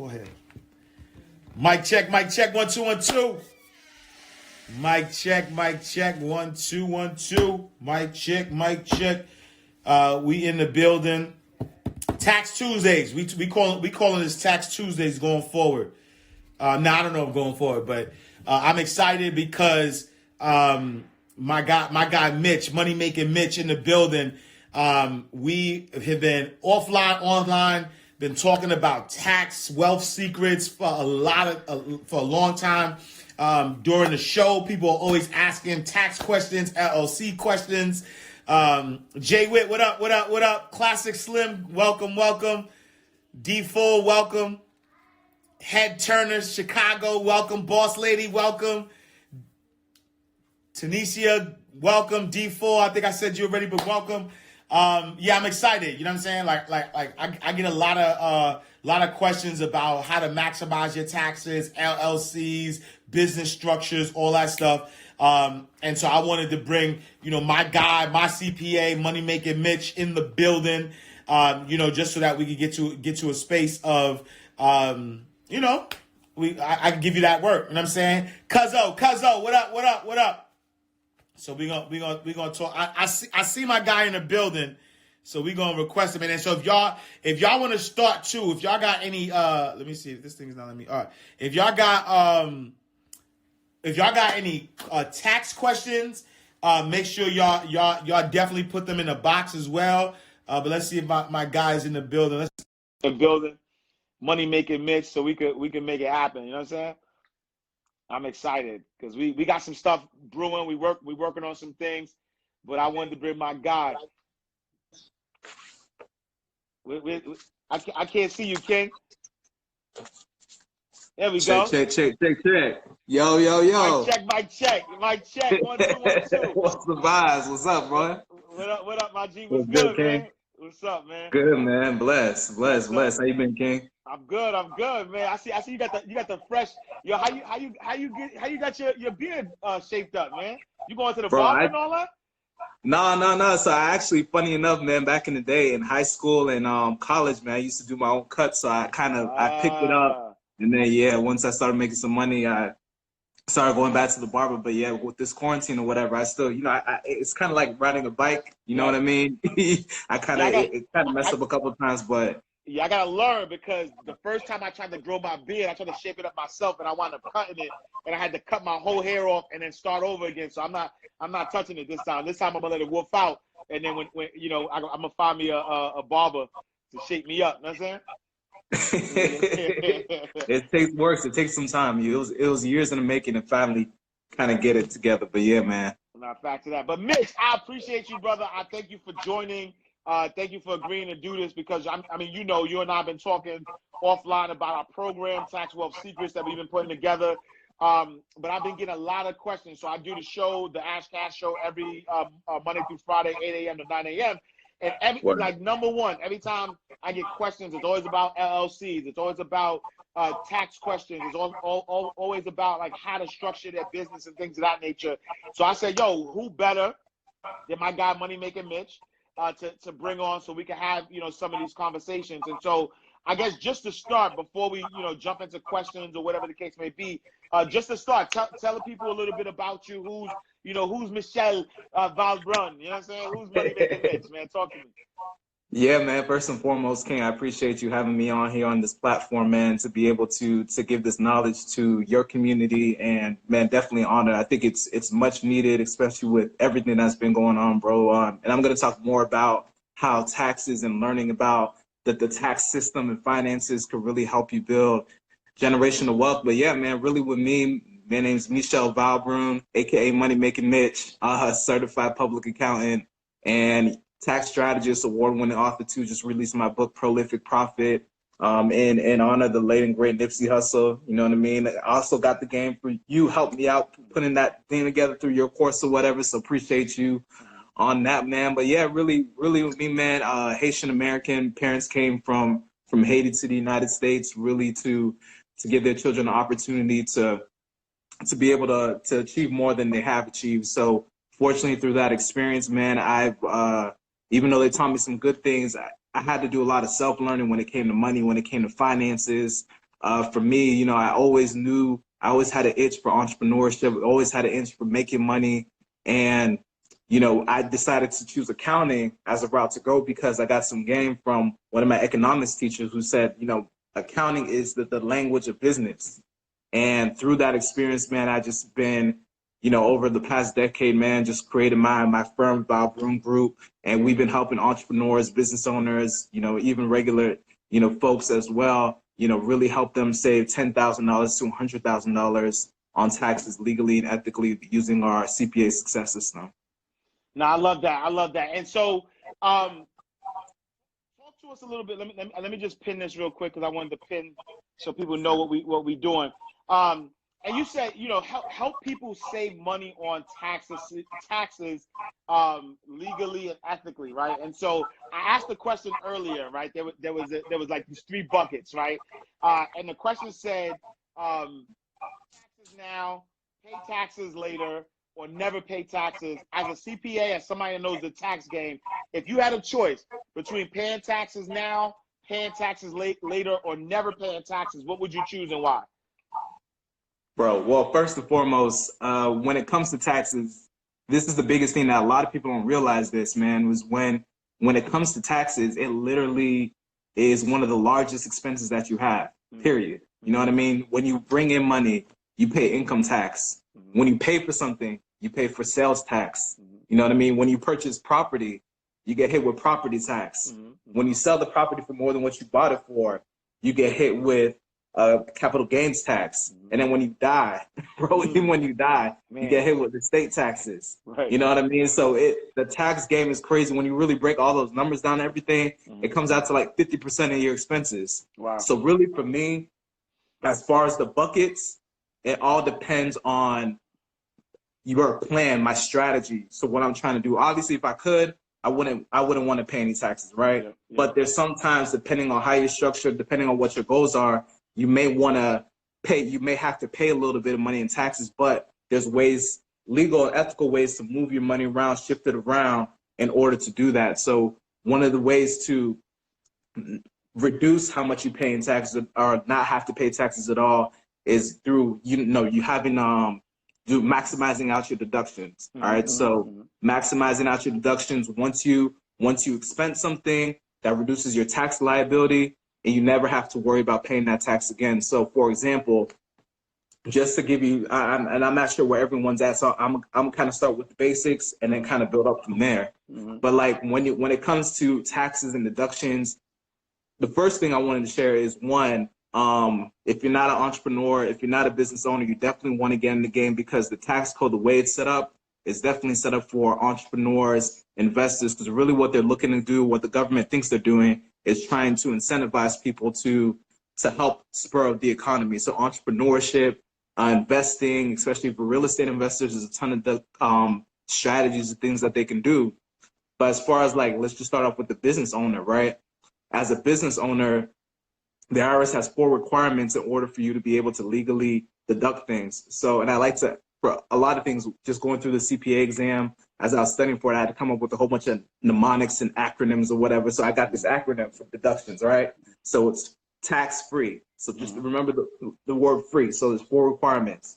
Go ahead. Mic check, 1 2 1 2. Mic check, 1 2 1 2. Mic check. We in the building. Tax Tuesdays. We calling this Tax Tuesdays going forward. I don't know if going forward, but I'm excited because my guy Mitch, Money Making Mitch, in the building. We have been offline, online, been talking about tax wealth secrets for a long time. During the show, people are always asking tax questions, LLC questions. Jay Witt, what up? Classic Slim, welcome. D Full, welcome. Head Turners, Chicago, welcome. Boss Lady, welcome. Tanisha, welcome. D4, I think I said you already, but welcome. I'm excited. You know what I'm saying? Like I get a lot of questions about how to maximize your taxes, LLCs, business structures, all that stuff. And so I wanted to bring, my guy, my CPA, Money Making Mitch, in the building. Just so that we could get to a space of, I can give you that work. You know what I'm saying? Cuzzo, what up? So we gonna talk. I see my guy in the building, so we gonna request him. And so if y'all want to start too, if y'all got any, let me see if this thing is not letting me. All right, if y'all got any tax questions, make sure y'all definitely put them in the box as well. But let's see if my guy is in the building. Money Making Mitch, so we can make it happen. You know what I'm saying? I'm excited because we got some stuff brewing. We working on some things, but I wanted to bring my guy. I can't see you, King. There we go. Check. Yo. Mic check. 1 2 1 2. What's the vibes? What's up, bro? What up, my G? What's good, man? What's up, man? Good, man. Bless. How you been, King? I'm good, man. I see you got the fresh. Yo, how you got your beard shaped up, man? You going to the barber and all that? No. So I actually, funny enough, man, back in the day in high school and college, man, I used to do my own cut, so I picked it up, and then once I started making some money, I started going back to the barber. But with this quarantine or whatever, I still, it's kind of like riding a bike. You know what I mean? It kind of messed up a couple of times, but. Yeah, I gotta learn because the first time I tried to grow my beard, I tried to shape it up myself, and I wound up cutting it, and I had to cut my whole hair off and then start over again. So I'm not touching it this time. This time I'm gonna let it wolf out, and then when I'm gonna find me a barber to shape me up. You know what I'm saying? It takes work. It takes some time. It was years in the making to finally kind of get it together. But yeah, man. Not back to that. But Mitch, I appreciate you, brother. I thank you for joining. Thank you for agreeing to do this because, you and I have been talking offline about our program, Tax Wealth Secrets, that we've been putting together. But I've been getting a lot of questions. So I do the show, the Ash Cash show, every Monday through Friday, 8 a.m. to 9 a.m. And number one, every time I get questions, it's always about LLCs. It's always about tax questions. It's always about like how to structure their business and things of that nature. So I said, who better than my guy, Money Making Mitch? To bring on so we can have some of these conversations. And so I guess just to start, before we jump into questions or whatever the case may be, just to start, tell the people a little bit about you. Who's Michel Valbrun? You know what I'm saying? Who's Money Making Mitch, man? Talk to me. Yeah, man. First and foremost, King, I appreciate you having me on here on this platform, man, to be able to give this knowledge to your community. And man, definitely honored. I think it's much needed, especially with everything that's been going on, bro. And I'm going to talk more about how taxes and learning about the tax system and finances could really help you build generational wealth. But yeah, man, really with me, my name's Michel Valbrun, aka Money Making Mitch, certified public accountant and tax strategist, award-winning author too. Just released my book, Prolific Profit, in honor of the late and great Nipsey Hussle. You know what I mean? I also got the game for you, helped me out putting that thing together through your course or whatever. So appreciate you on that, man. But yeah, really with me, man. Haitian American parents came from Haiti to the United States, really to give their children an opportunity to be able to achieve more than they have achieved. So fortunately, through that experience, man, I've even though they taught me some good things, I had to do a lot of self-learning when it came to money, when it came to finances, For me, you know, I always had an itch for entrepreneurship, always had an itch for making money. And, you know, I decided to choose accounting as a route to go because I got some game from one of my economics teachers who said, you know, accounting is the language of business. And through that experience, man, I just been, you know, over the past decade, man, just created my firm, Valbrun Group, and we've been helping entrepreneurs, business owners, you know, even regular, you know, folks as well, you know, really help them save $10,000 to $100,000 on taxes legally and ethically using our CPA success system. No, I love that. I love that. And so, talk to us a little bit. Let me just pin this real quick because I wanted to pin so people know what we doing. And you said, you know, help people save money on taxes legally and ethically, right? And so I asked the question earlier, right? There was like these 3 buckets, right? And the question said, taxes now, pay taxes later, or never pay taxes. As a CPA, as somebody that knows the tax game, if you had a choice between paying taxes now, paying taxes later, or never paying taxes, what would you choose and why? Bro, well, first and foremost, when it comes to taxes, this is the biggest thing that a lot of people don't realize this, man, was when it comes to taxes, it literally is one of the largest expenses that you have, period. You know what I mean? When you bring in money, you pay income tax. When you pay for something, you pay for sales tax. You know what I mean? When you purchase property, you get hit with property tax. When you sell the property for more than what you bought it for, you get hit with capital gains tax. And then when you die, bro, even when you die, man, you get hit with estate taxes. Right. You know what I mean? So the tax game is crazy. When you really break all those numbers down and everything, it comes out to like 50% of your expenses. Wow. So really for me, as far as the buckets, it all depends on your plan, my strategy. So what I'm trying to do, obviously, if I could, I wouldn't want to pay any taxes, right? Yeah. But there's sometimes, depending on how you're structured, depending on what your goals are, you may want to pay, you may have to pay a little bit of money in taxes, but there's ways, legal and ethical ways to move your money around, shift it around in order to do that. So one of the ways to reduce how much you pay in taxes or not have to pay taxes at all is through, you having, do maximizing out your deductions. All right. So maximizing out your deductions, once you expense something, that reduces your tax liability and you never have to worry about paying that tax again. So for example, just to give you, and I'm not sure where everyone's at, so I'm kind of start with the basics and then kind of build up from there. But like when it comes to taxes and deductions, the first thing I wanted to share is one, if you're not an entrepreneur, if you're not a business owner, you definitely want to get in the game because the tax code, the way it's set up, is definitely set up for entrepreneurs, investors, because really what they're looking to do, what the government thinks they're doing, is trying to incentivize people to help spur the economy. So entrepreneurship, investing, especially for real estate investors, there's a ton of strategies and things that they can do. But as far as like, let's just start off with the business owner, right? As a business owner, the IRS has 4 requirements in order for you to be able to legally deduct things. So, and I like to, for a lot of things, just going through the CPA exam, as I was studying for it, I had to come up with a whole bunch of mnemonics and acronyms or whatever. So I got this acronym for deductions, right? So it's tax-free. So just remember the word free. So there's 4 requirements.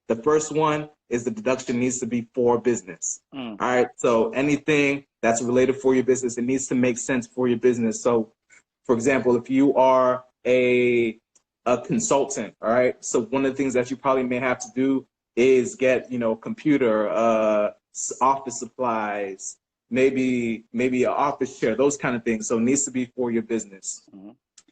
The first one is the deduction needs to be for business. All right. So anything that's related for your business, it needs to make sense for your business. So for example, if you are a consultant, all right, so one of the things that you probably may have to do is get, computer, office supplies, maybe an office chair, those kind of things. So it needs to be for your business.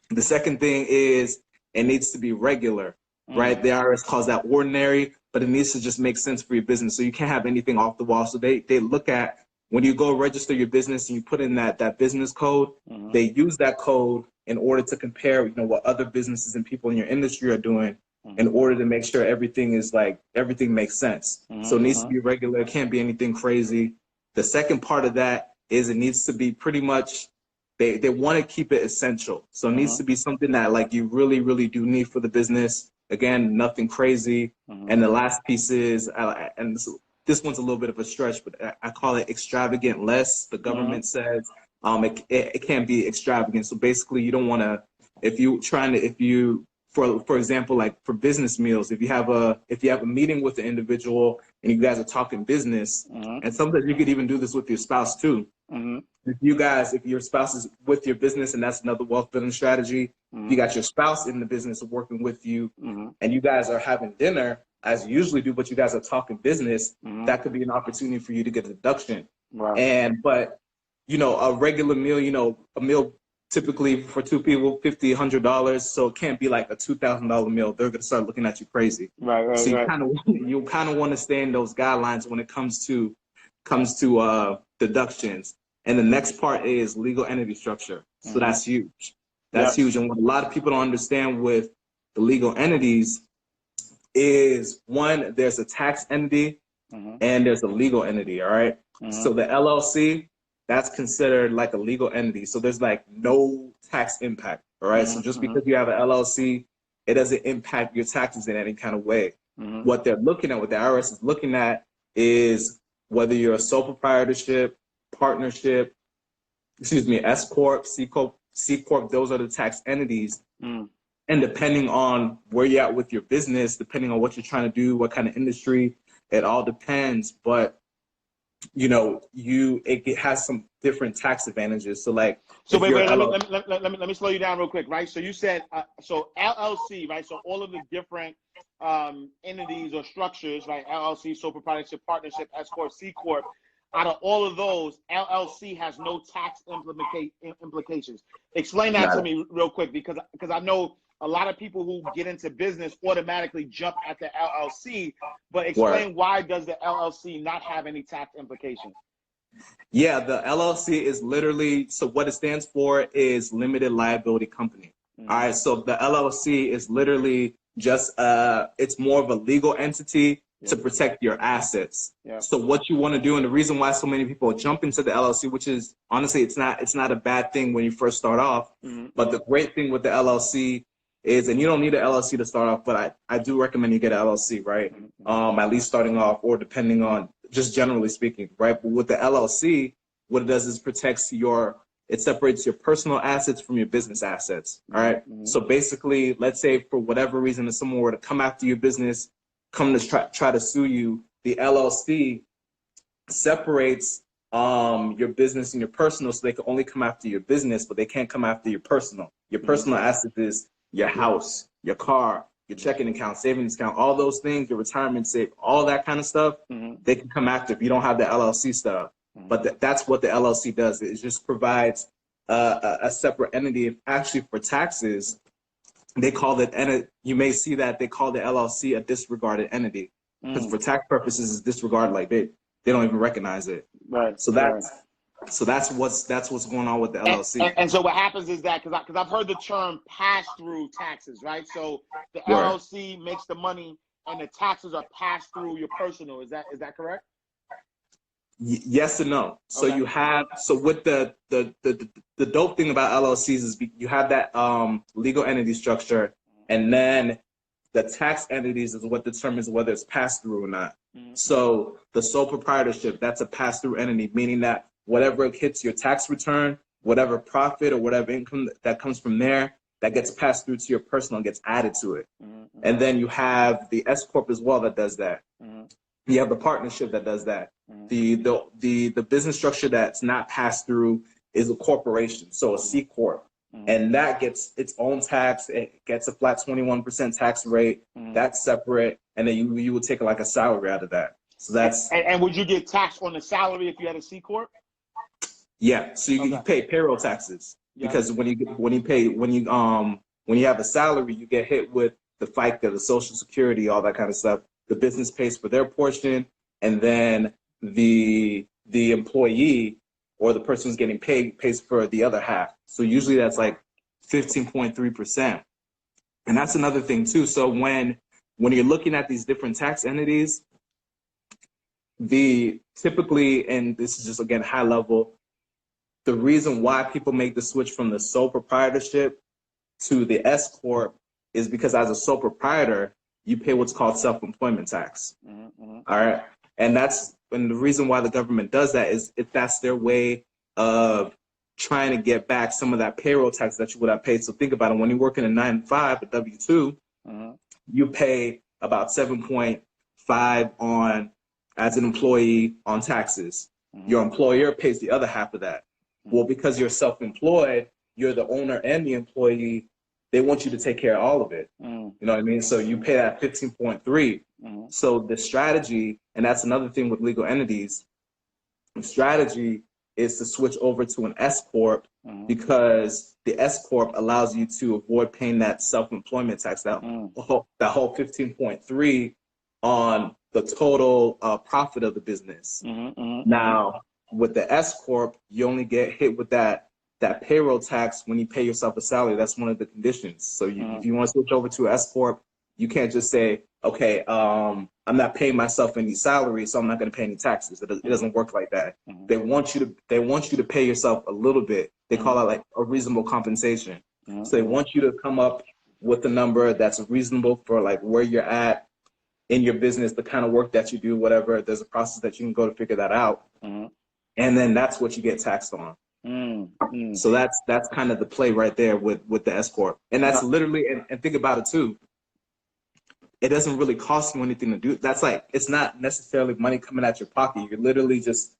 The second thing is it needs to be regular, right? The IRS calls that ordinary, but it needs to just make sense for your business. So you can't have anything off the wall. So they look at, when you go register your business and you put in that business code, they use that code in order to compare, what other businesses and people in your industry are doing in order to make sure everything is everything makes sense. So it needs to be regular. It can't be anything crazy. The second part of that is it needs to be pretty much, they want to keep it essential. So it needs to be something that you really, really do need for the business. Again, nothing crazy. And the last piece is, and this one's a little bit of a stretch, but I call it extravagant less. The government says it can't be extravagant. So basically, you don't want to, if you for example, like for business meals, if you have a meeting with the individual and you guys are talking business, and sometimes you could even do this with your spouse too. If your spouse is with your business, and that's another wealth building strategy, you got your spouse in the business of working with you, and you guys are having dinner, as you usually do, but you guys are talking business, that could be an opportunity for you to get a deduction. Right. But, a regular meal, a meal typically for two people, $50, $100, so it can't be like a $2,000 meal. They're gonna start looking at you crazy. Right. So you kind of want to stay in those guidelines when it comes to deductions. And the next part is legal entity structure. So that's huge. That's huge. And what a lot of people don't understand with the legal entities is, one, there's a tax entity and there's a legal entity, all right? So the LLC, that's considered like a legal entity. So there's like no tax impact, all right? So just because you have an LLC, it doesn't impact your taxes in any kind of way. What they're looking at, what the IRS is looking at, is whether you're a sole proprietorship, partnership, S Corp, C Corp, those are the tax entities. And depending on where you're at with your business, depending on what you're trying to do, what kind of industry, it all depends. But it has some different tax advantages. So wait, let me slow you down real quick, right? So you said so LLC, right? So all of the different entities or structures, right? LLC, sole proprietorship, partnership, S Corp, C Corp. Out of all of those, LLC has no tax implications. Explain that to me real quick, because I know a lot of people who get into business automatically jump at the LLC, but explain why does the LLC not have any tax implications? Yeah, the LLC is literally, so what it stands for is limited liability company. All right, so the LLC is literally just, it's more of a legal entity to protect your assets. So what you want to do, and the reason why so many people jump into the LLC, which is honestly, it's not a bad thing when you first start off, but the great thing with the LLC is, and you don't need an LLC to start off, but I do recommend you get an LLC, right? At least starting off, or depending on, just generally speaking, right? But with the LLC, what it does is it separates your personal assets from your business assets, all right? So basically, let's say for whatever reason, if someone were to come after your business, come to try to sue you, the LLC separates your business and your personal, so they can only come after your business, but they can't come after your personal. Your personal asset is your house, your car, your checking account, savings account, all those things, your retirement save, all that kind of stuff, they can come after if you don't have the LLC stuff. But that's what the LLC does. It just provides a separate entity. Actually, for taxes, they call it, and you may see that they call the LLC a disregarded entity, because for tax purposes, it's disregarded. Like they don't even recognize it. Right. So that's what's going on with the LLC. And so what happens is that, because I've heard the term pass-through taxes, right? So the LLC makes the money, and the taxes are passed through your personal. Is that correct? Yes and no. So you have, with the dope thing about LLCs is you have that legal entity structure, and then the tax entities is what determines whether it's passed through or not. So the sole proprietorship, that's a pass-through entity, meaning that whatever hits your tax return, whatever profit or whatever income that comes from there, that gets passed through to your personal, gets added to it. And then you have the S Corp as well that does that. You have the partnership that does that. The business structure that's not passed through is a corporation, so a C Corp. And that gets its own tax. It gets a flat 21% tax rate. That's separate. And then you would take like a salary out of that. So that's and would you get taxed on the salary if you had a C Corp? Yeah. So you pay payroll taxes, because when you have a salary, you get hit with the FICA, the Social Security, all that kind of stuff. The business pays for their portion, and then the employee or the person who's getting paid pays for the other half. So usually that's like 15.3%. And that's another thing too. So when you're looking at these different tax entities, typically, and this is just again high level, the reason why people make the switch from the sole proprietorship to the S Corp is because as a sole proprietor, you pay what's called self-employment tax. All right. And the reason why the government does that is if that's their way of trying to get back some of that payroll tax that you would have paid. So think about it. When you're working a 9-to-5, a W-2, you pay about 7.5 on as an employee on taxes. Your employer pays the other half of that. Well, because you're self-employed, you're the owner and the employee, they want you to take care of all of it. You know what I mean? So you pay that 15.3. So the strategy, and that's another thing with legal entities, the strategy is to switch over to an S Corp because the S Corp allows you to avoid paying that self-employment tax, that whole 15.3 on the total profit of the business. Now, with the S Corp, you only get hit with that payroll tax when you pay yourself a salary. That's one of the conditions. So if you want to switch over to S Corp, you can't just say, okay, I'm not paying myself any salary, so I'm not going to pay any taxes. It doesn't work like that. They want you to pay yourself a little bit. They call it like a reasonable compensation. So they want you to come up with a number that's reasonable for like where you're at in your business, the kind of work that you do, whatever. There's a process that you can go to figure that out. And then that's what you get taxed on. So that's kind of the play right there with the S Corp. And that's literally, and think about it too, it doesn't really cost you anything to do. That's like, it's not necessarily money coming out your pocket. You're literally just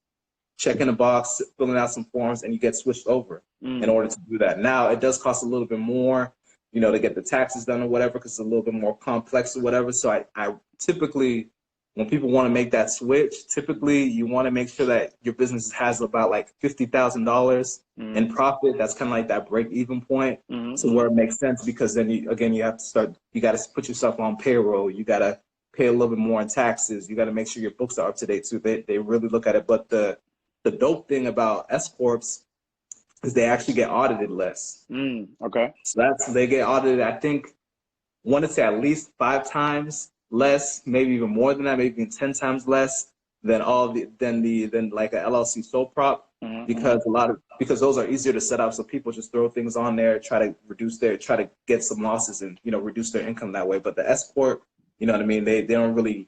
checking a box, filling out some forms, and you get switched over in order to do that. Now, it does cost a little bit more, to get the taxes done or whatever, because it's a little bit more complex or whatever. So I typically, when people want to make that switch, typically you want to make sure that your business has about like $50,000 in profit. That's kind of like that break-even point. So where it makes sense, because then you have to you got to put yourself on payroll. You got to pay a little bit more in taxes. You got to make sure your books are up to date too. They really look at it. But the dope thing about S Corps is they actually get audited less. Okay. So they get audited, I think, want to say at least 5 times less, maybe even more than that, maybe even 10 times less than like a LLC sole prop, because those are easier to set up. So people just throw things on there, try to get some losses and reduce their income that way. But the S Corp, you know what I mean? They don't really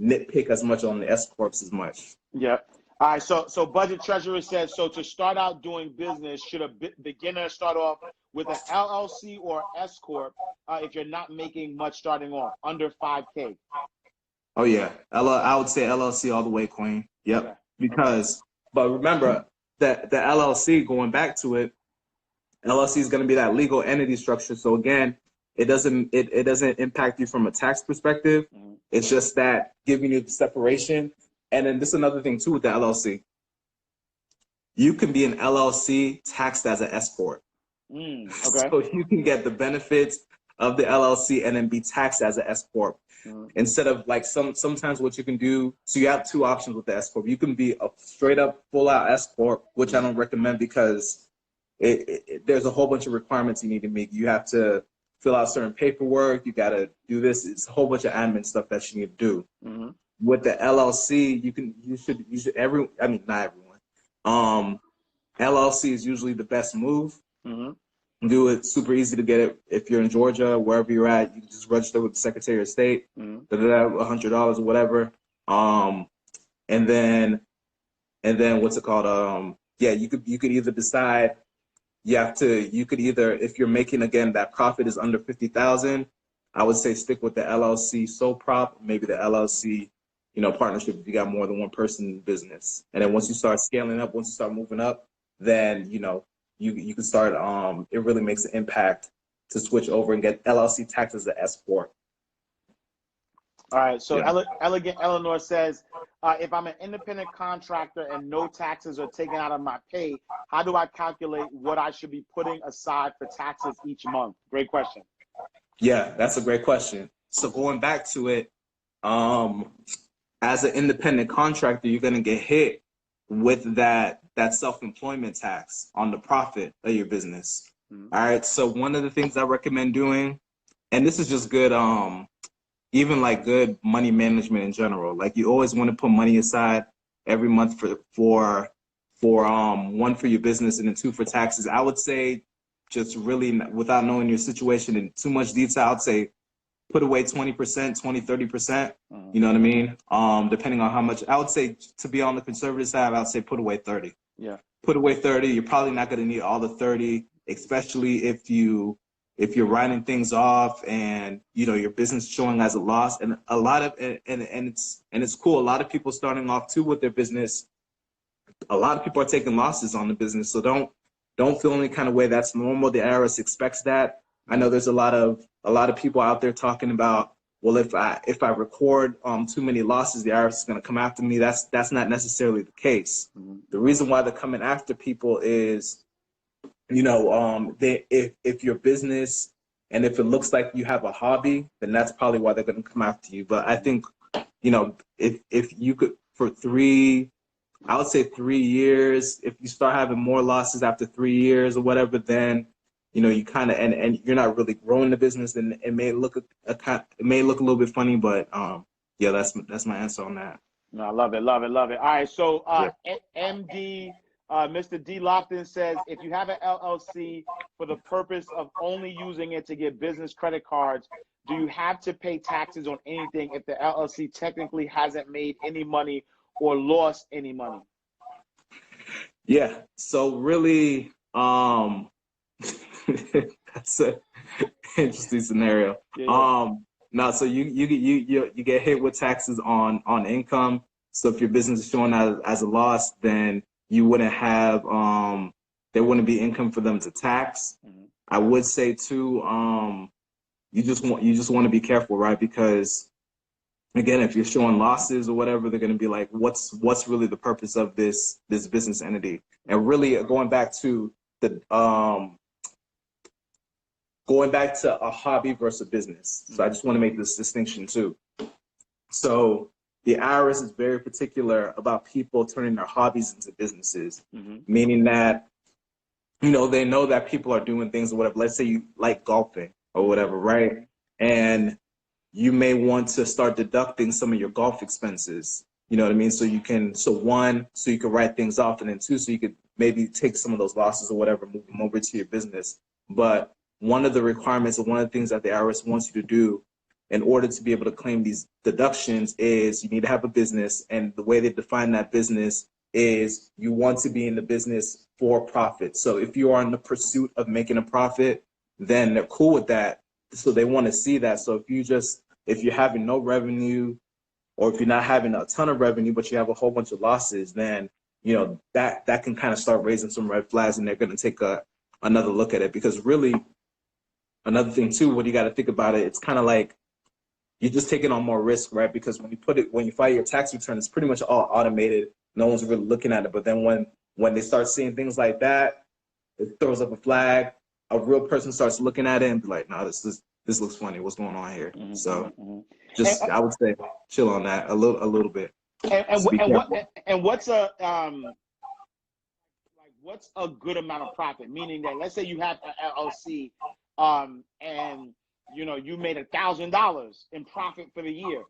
nitpick as much on the S Corps as much. Yeah. All right. So Budget Treasurer says, so to start out doing business, should a beginner start off with an LLC or S Corp if you're not making much starting off, under 5K? Oh, yeah. I would say LLC all the way, Queen. Yep. Okay. Because, but remember that the LLC, going back to it, LLC is going to be that legal entity structure. So again, it doesn't impact you from a tax perspective. It's just that giving you the separation. And then this is another thing too with the LLC. You can be an LLC taxed as an S Corp. Okay. So you can get the benefits of the LLC and then be taxed as an S Corp. Instead of like sometimes what you can do, so you have 2 options with the S Corp. You can be a straight up full out S Corp, which I don't recommend because there's a whole bunch of requirements you need to meet. You have to fill out certain paperwork. You got to do this. It's a whole bunch of admin stuff that you need to do. With the LLC, you should not everyone. LLC is usually the best move. Do it super easy to get it. If you're in Georgia, wherever you're at, you can just register with the Secretary of State, $100 or whatever. And then what's it called? You could either decide. You could either, if you're making, again, that profit is under 50,000, I would say stick with the LLC sole prop, maybe the LLC, partnership if you got more than one person in the business. And then once you start scaling up, once you start moving up, then, you can start, it really makes an impact to switch over and get LLC taxed as an S Corp. All right. So Elegant Eleanor says, if I'm an independent contractor and no taxes are taken out of my pay, how do I calculate what I should be putting aside for taxes each month? Great question. Yeah, that's a great question. So going back to it, as an independent contractor, you're going to get hit with that self-employment tax on the profit of your business. All right. So one of the things I recommend doing, and this is just good, even like good money management in general, like you always want to put money aside every month for 1 for your business and then 2 for taxes. I would say, just really without knowing your situation in too much detail, I'd say put away 20%, 30%, you know what I mean? Depending on how much, I would say, to be on the conservative side, I would say put away 30. Yeah. put away 30. You're probably not going to need all the 30, especially if you're writing things off and your business showing as a loss. And a lot of and it's cool. A lot of people starting off too with their business. A lot of people are taking losses on the business, so don't feel any kind of way. That's normal. The IRS expects that. I know there's a lot of people out there talking about, well, if I record too many losses, the IRS is going to come after me. That's not necessarily the case. The reason why they're coming after people is, if your business and if it looks like you have a hobby, then that's probably why they're going to come after you. But I think, if you could I would say 3 years. If you start having more losses after 3 years or whatever, then you kind of and you're not really growing the business, then it may look a little bit funny. But yeah, that's my answer on that. No, I love it. All right, so Yeah. MD, Mr. D. Lofton says, if you have an LLC for the purpose of only using it to get business credit cards, do you have to pay taxes on anything if the LLC technically hasn't made any money or lost any money? Yeah. So really, that's an interesting scenario. Yeah. No, so you get hit with taxes on income. So if your business is showing as a loss, then you wouldn't have there wouldn't be income for them to tax. I would say too, you just want to be careful, right? Because again, if you're showing losses or whatever, they're going to be like, what's really the purpose of this business entity? And really going back to a hobby versus a business. So I just want to make this distinction too. So the IRS is very particular about people turning their hobbies into businesses, meaning that, they know that people are doing things or whatever. Let's say you like golfing or whatever, right? And you may want to start deducting some of your golf expenses. You know what I mean? So you can write things off, and then two, so you could maybe take some of those losses or whatever, move them over to your business. But one of the requirements, or one of the things that the IRS wants you to do in order to be able to claim these deductions is you need to have a business. And the way they define that business is you want to be in the business for profit. So if you are in the pursuit of making a profit, then they're cool with that. So they want to see that. So if you're having no revenue, or if you're not having a ton of revenue, but you have a whole bunch of losses, then, that can kind of start raising some red flags, and they're going to take another look at it. Because really, another thing too, what you got to think about it, it's kind of like you're just taking on more risk, right? Because when you file your tax return, it's pretty much all automated. No one's really looking at it. But then when they start seeing things like that, it throws up a flag. A real person starts looking at it and be like, "No, this looks funny. What's going on here?" I would say chill on that a little bit. And what's a good amount of profit? Meaning that, let's say you have an LLC, and you made $1,000 in profit for the year.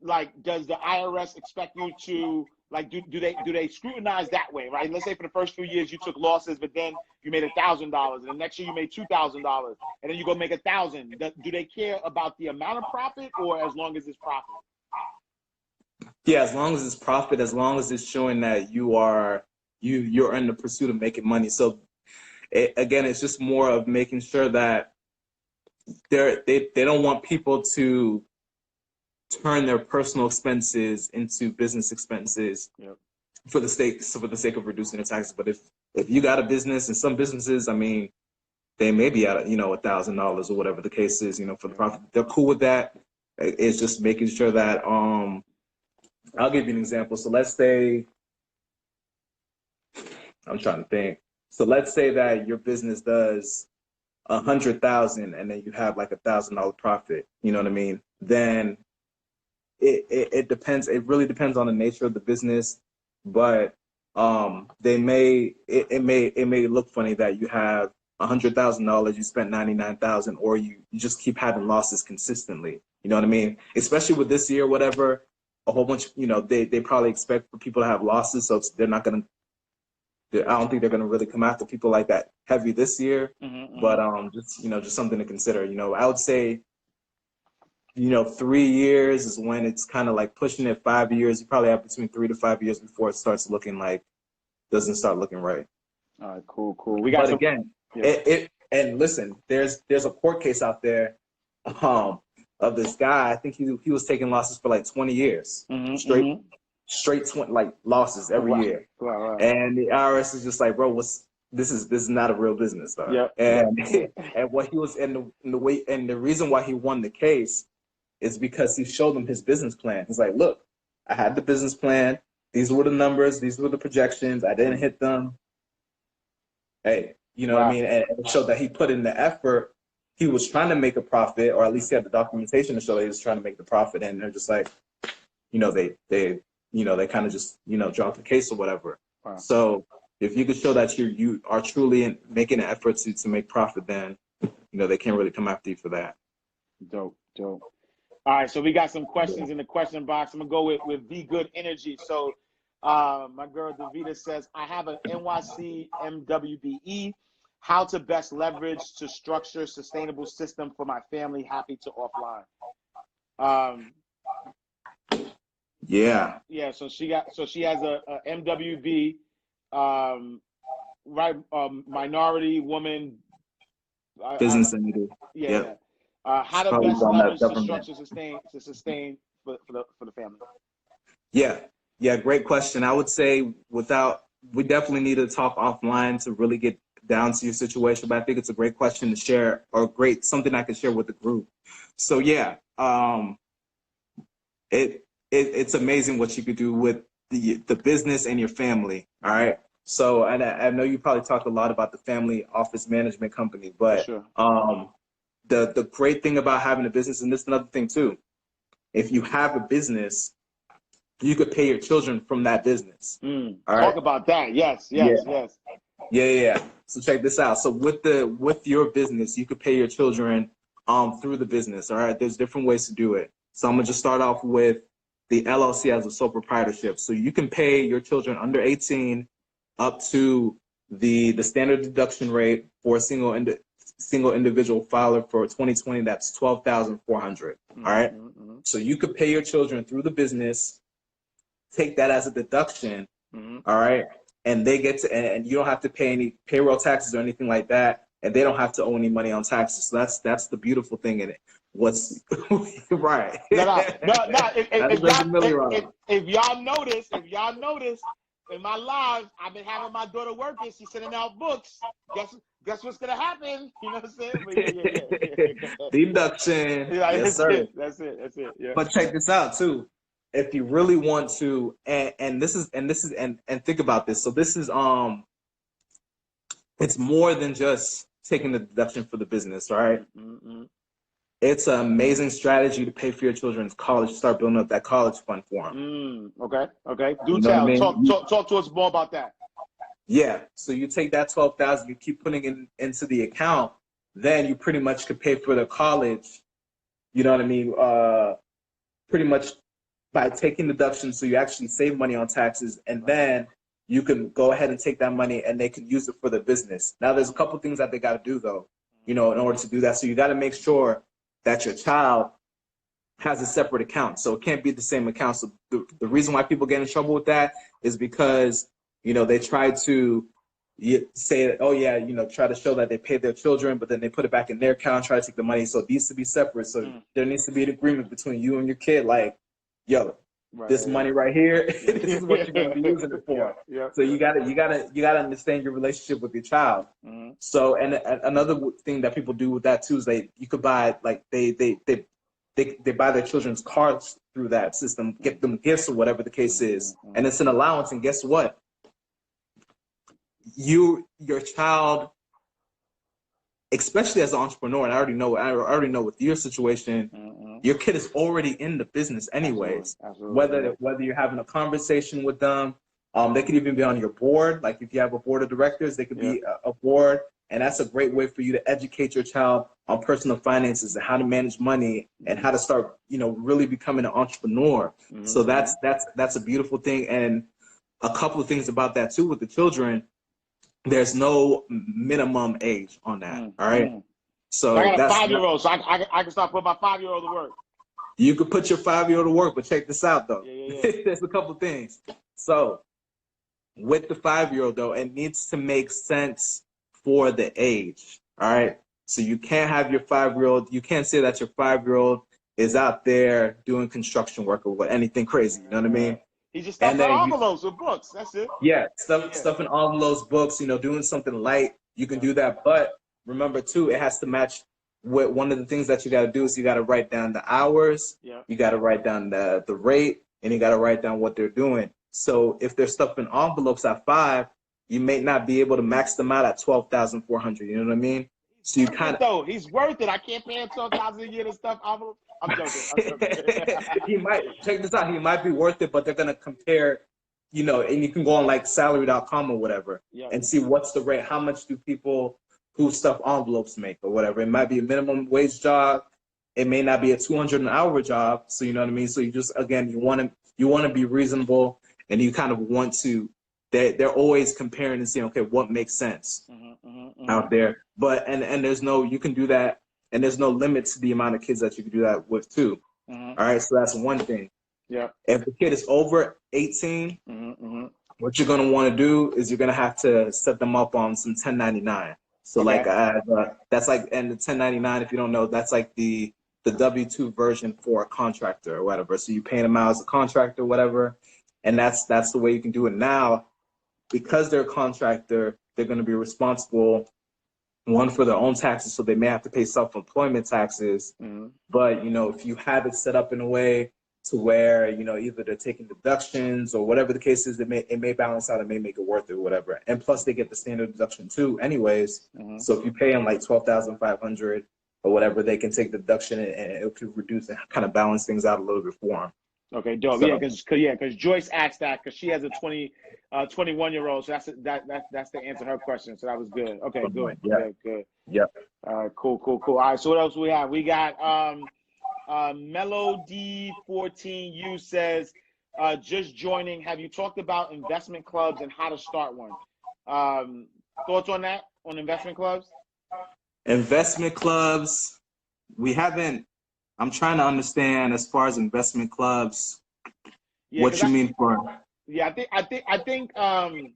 Like, does the IRS expect you to, like, do they scrutinize that way, right? Let's say for the first few years you took losses, but then you made $1,000, and the next year you made $2,000, and then you go make $1,000. Do they care about the amount of profit, or as long as it's profit? Yeah, as long as it's profit, as long as it's showing that you're in the pursuit of making money. So again, it's just more of making sure that they don't want people to turn their personal expenses into business expenses for the sake of reducing their taxes. But if you got a business, and some businesses, I mean, they may be at $1,000 or whatever the case is, for the profit. They're cool with that. It's just making sure that I'll give you an example. So let's say, I'm trying to think. So let's say that your business does 100,000, and then you have like $1,000 profit. You know what I mean? Then it depends. It really depends on the nature of the business, but it may look funny that you have $100,000, you spent 99,000, or you just keep having losses consistently. You know what I mean? Especially with this year, whatever, a whole bunch. They probably expect for people to have losses, so they're not gonna. I don't think they're gonna really come after people like that heavy this year. But just something to consider. I would say, 3 years is when it's kind of like pushing it. 5 years, you probably have between 3 to 5 years before it starts looking like doesn't start looking right. All right, cool. We got But again, and listen, there's a court case out there of this guy. I think he was taking losses for like 20 years straight 20 like losses every year. Wow. And the IRS is just like, bro, this is not a real business, though. Yep. And what he was the reason why he won the case is because he showed them his business plan. He's like, look, I had the business plan. These were the numbers. These were the projections. I didn't hit them. Hey, you know what I mean? And it showed that he put in the effort. He was trying to make a profit, or at least he had the documentation to show that he was trying to make the profit. And they're just like, they kind of just, drop the case or whatever. Wow. So if you could show that you are truly making an effort to make profit, then, they can't really come after you for that. Dope. All right, so we got some questions in the question box. I'm going to go with Be Good Energy. So my girl Davita says, I have an NYC MWBE. How to best leverage to structure sustainable system for my family, happy to offline. Yeah. So she has a MWB, minority woman. Business entity. Yeah. Yep. How to best leverage to structure sustain for the family. Yeah, great question. I would say we definitely need to talk offline to really get down to your situation, but I think it's a great question to share, or something I can share with the group. So yeah, it's amazing what you could do with the business and your family. All right. So, and I know you probably talked a lot about the family office management company, but sure. The great thing about having a business, and this is another thing too, if you have a business, you could pay your children from that business. All right? Talk about that. Yes. Yeah. So check this out. So with your business, you could pay your children through the business. All right. There's different ways to do it. So I'm gonna just start off with the LLC as a sole proprietorship. So you can pay your children under 18 up to the standard deduction rate for a single individual filer for 2020. That's $12,400. All right. So you could pay your children through the business, take that as a deduction. All right. And they get to, and you don't have to pay any payroll taxes or anything like that. And they don't have to owe any money on taxes. So that's the beautiful thing in it. What's right? No. If y'all notice, in my lives, I've been having my daughter working. She's sending out books. Guess what's gonna happen? You know what I'm saying? But Deduction. Yes, sir. That's it. Yeah. But check this out too. If you really want to, and think about this. So this is it's more than just taking the deduction for the business, right? It's an amazing strategy to pay for your children's college, start building up that college fund for them. Okay. Do tell. I mean? Talk to us more about that. Yeah. So you take that $12,000, you keep putting it into the account, then you pretty much could pay for the college. You know what I mean? Pretty much by taking deductions, so you actually save money on taxes, and then you can go ahead and take that money and they can use it for the business. Now, there's a couple things that they got to do though, in order to do that. So you got to make sure that your child has a separate account. So it can't be the same account. So the reason why people get in trouble with that is because, they try to say, oh yeah, try to show that they paid their children, but then they put it back in their account, try to take the money. So it needs to be separate. So there needs to be an agreement between you and your kid, like, yo, this money right here, this is what you're going to be using it for. So you gotta understand your relationship with your child. So, and another thing that people do with that too is you could buy, like, they buy their children's cards through that system, get them gifts or whatever the case is, and it's an allowance. And guess what? Your child, especially as an entrepreneur, and I already know with your situation, your kid is already in the business anyways. Absolutely. Whether you're having a conversation with them, they could even be on your board. Like if you have a board of directors, they could be a board, and that's a great way for you to educate your child on personal finances and how to manage money and how to start, really becoming an entrepreneur. So that's a beautiful thing. And a couple of things about that too with the children. There's no minimum age on that. All right. So I got a 5-year-old, so I can start putting my 5-year-old to work. You could put your 5-year-old to work, but check this out though. There's a couple things. So With the 5-year-old though, it needs to make sense for the age. All right. So you can't have your 5-year-old, you can't say that your 5-year-old is out there doing construction work or anything crazy. You know what I mean? He's just And stuffing then envelopes with books. That's it. yeah, stuffing all of those books, doing something light, you can do that. But remember too, it has to match with one of the things that you got to do is you got to write down the hours, you got to write down the rate, and you got to write down what they're doing. So if they're stuffing envelopes at 5, you may not be able to max them out at 12,400. You know what I mean? So you kind of though he's worth it. I can't pay him 12,000 a year to stuff envelopes. I'm joking. He might check this out. He might be worth it, but they're gonna compare, and you can go on like salary.com or whatever and see what's the rate. How much do people who stuff envelopes make or whatever? It might be a minimum wage job. It may not be a 200 an hour job. So you know what I mean. So you just again you want to be reasonable, and you kind of want to. They're always comparing and seeing, okay, what makes sense out there. But and there's no, you can do that, and there's no limit to the amount of kids that you can do that with too. All right, so that's one thing. Yeah. If the kid is over 18, what you're gonna want to do is you're gonna have to set them up on some 1099. So like that's like, and the 1099, if you don't know, that's like the W-2 version for a contractor or whatever. So you pay them out as a contractor, whatever, and that's the way you can do it now. Because they're a contractor, they're going to be responsible, one, for their own taxes, so they may have to pay self-employment taxes. But, if you have it set up in a way to where, either they're taking deductions or whatever the case is, it may balance out, it may make it worth it or whatever. And plus, they get the standard deduction too anyways. So if you pay them like $12,500 or whatever, they can take the deduction and it could reduce and kind of balance things out a little bit for them. Okay, dope. So, because Joyce asked that because she has a 21-year-old, so that's the answer to her question. So that was good. Okay, good. Good. Yeah. Cool. All right. So what else we have? We got Melody14U says, just joining. Have you talked about investment clubs and how to start one? Thoughts on that? On investment clubs? Investment clubs, we haven't. I'm trying to understand as far as investment clubs, what you mean for. Yeah, I think, and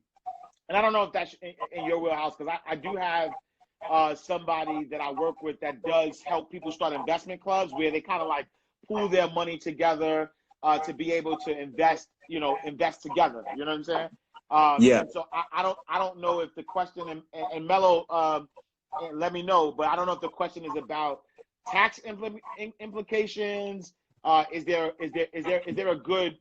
I don't know if that's in your wheelhouse, because I do have somebody that I work with that does help people start investment clubs where they kind of like pool their money together to be able to invest together. You know what I'm saying? So I don't know if the question and Mello, let me know, but I don't know if the question is about tax implications. Is there a good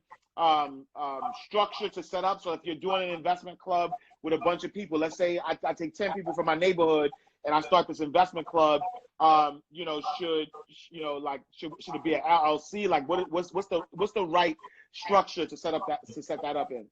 structure to set up? So if you're doing an investment club with a bunch of people, let's say I take 10 people from my neighborhood and I start this investment club, should it be an LLC? Like what's the right structure to set that up in?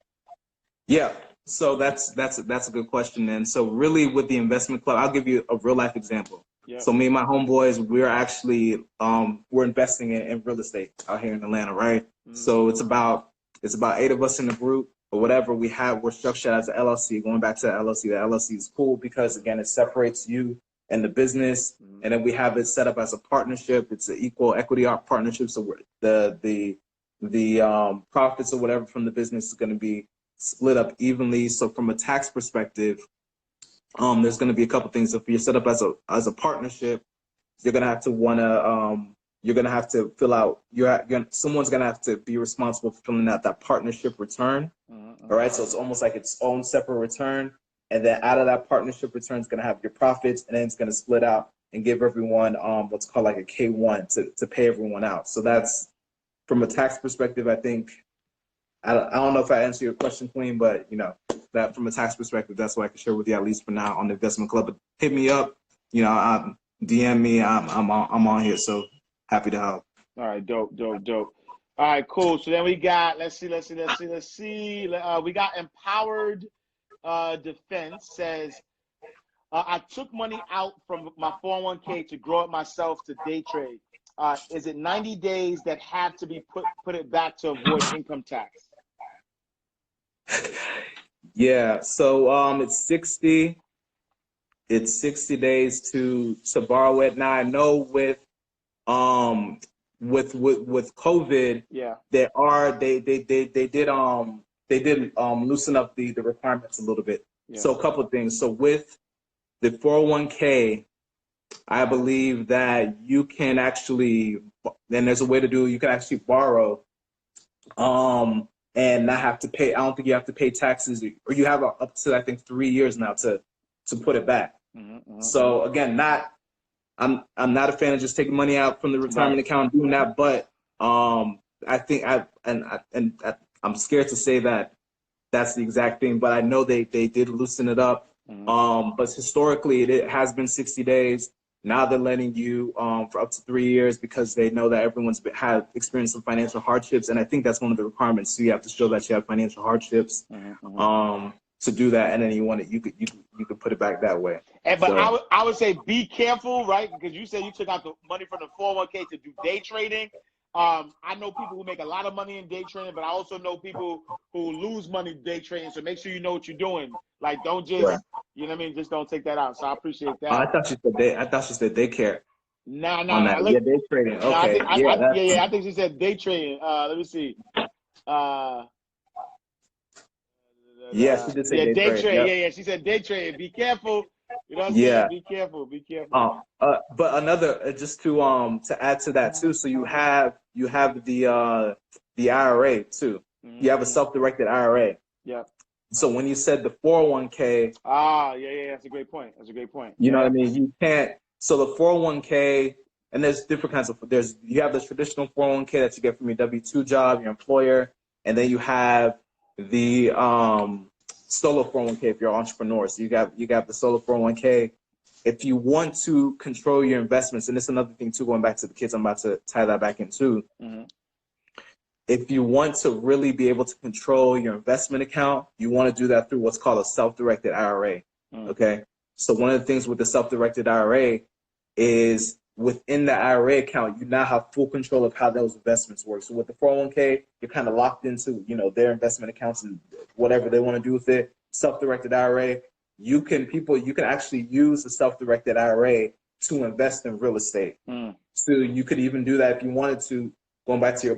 Yeah, so that's a good question. And so really with the investment club, I'll give you a real life example. Yeah. So me and my homeboys, we're actually we're investing in real estate out here in Atlanta, right? So it's about 8 of us in the group or whatever. We're structured as an LLC. Going back to the LLC is cool because again it separates you and the business, and then we have it set up as a partnership. It's an equal equity partnership. So the profits or whatever from the business is going to be split up evenly. So from a tax perspective, there's going to be a couple things. If you're set up as a partnership, you're going to have to fill out someone's going to have to be responsible for filling out that partnership return. All right. So it's almost like its own separate return. And then out of that partnership return, it's going to have your profits, and then it's going to split out and give everyone what's called like a K1 to pay everyone out. So that's from a tax perspective, I think. I don't know if I answered your question, Queen, but that from a tax perspective, that's what I can share with you, at least for now, on the investment club. But hit me up, DM me. I'm on here, so happy to help. All right, dope. All right, cool. So then we got let's see. We got Empowered Defense says, I took money out from my 401k to grow it myself to day trade. Is it 90 days that have to be put it back to avoid income tax? Yeah, so it's 60 days to borrow it. Now I know with COVID, they did loosen up the requirements a little bit. Yeah. So a couple of things. So with the 401k, I believe that you can actually, then there's a way to do, you can actually borrow and not have to pay. I don't think you have to pay taxes, or you have up to, I think, 3 years now to put it back. So again, I'm not a fan of just taking money out from the retirement account and doing that, but I think I'm scared to say that that's the exact thing, but I know they did loosen it up. But historically, it has been 60 days. Now they're letting you for up to 3 years because they know that everyone's had experienced some financial hardships, and I think that's one of the requirements. So you have to show that you have financial hardships to do that, and then you could put it back that way. But so, I would say be careful, right? Because you said you took out the money from the 401k to do day trading. I know people who make a lot of money in day trading, but I also know people who lose money day trading. So make sure you know what you're doing. Like, don't just, you know what I mean? Just don't take that out. So I appreciate that. I thought you said daycare. Nah. Yeah, day trading. Okay. I think she said day trading. Let me see. Yes, she did say day trading. Yeah. She said day trading. Be careful. You know what I'm saying? Be careful. But another, just to add to that too. So you have the IRA too. You have a self-directed IRA. Yeah. So when you said the 401k. That's a great point. You know what I mean? You can't. So the 401k, and there's different kinds of. You have the traditional 401k that you get from your W-2 job, your employer, and then you have the solo 401k if you're an entrepreneur. So you got the solo 401k. If you want to control your investments, and this is another thing too, going back to the kids, I'm about to tie that back into. If you want to really be able to control your investment account, you want to do that through what's called a self-directed IRA. Okay. So one of the things with the self-directed IRA is within the IRA account, you now have full control of how those investments work. So with the 401k, you're kind of locked into, their investment accounts and whatever they want to do with it. Self-directed IRA, you can actually use the self-directed IRA to invest in real estate. So you could even do that if you wanted to. Going back to your